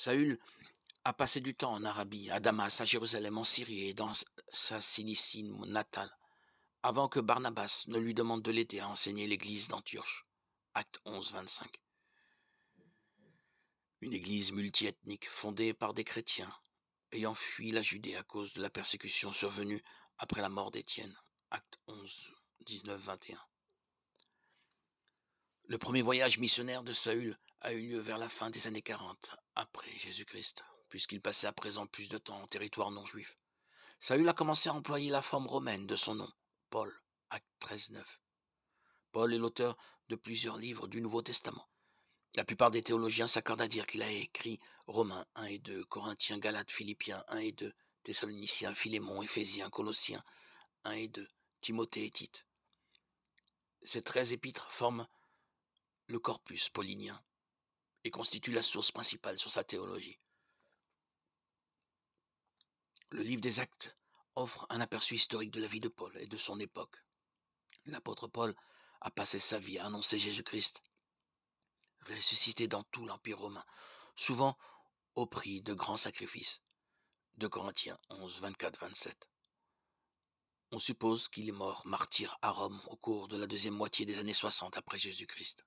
Saül a passé du temps en Arabie, à Damas, à Jérusalem, en Syrie et dans sa Cilicie natale, avant que Barnabas ne lui demande de l'aider à enseigner l'église d'Antioche. Acte 11, 25. Une église multiethnique fondée par des chrétiens ayant fui la Judée à cause de la persécution survenue après la mort d'Étienne. Acte 11, 19, 21. Le premier voyage missionnaire de Saül a eu lieu vers la fin des années 40, après Jésus-Christ, puisqu'il passait à présent plus de temps en territoire non juif. Saül a commencé à employer la forme romaine de son nom, Paul, Acte 13, 9. Paul est l'auteur de plusieurs livres du Nouveau Testament. La plupart des théologiens s'accordent à dire qu'il a écrit Romains 1 et 2, Corinthiens, Galates, Philippiens 1 et 2, Thessaloniciens, Philémon, Éphésiens, Colossiens 1 et 2, Timothée et Tite. Ces 13 épîtres forment le corpus paulinien et constituent la source principale sur sa théologie. Le livre des Actes offre un aperçu historique de la vie de Paul et de son époque. L'apôtre Paul a passé sa vie à annoncer Jésus-Christ, ressuscité dans tout l'Empire romain, souvent au prix de grands sacrifices. 2 Corinthiens 11, 24, 27. On suppose qu'il est mort martyr à Rome au cours de la deuxième moitié des années 60 après Jésus-Christ.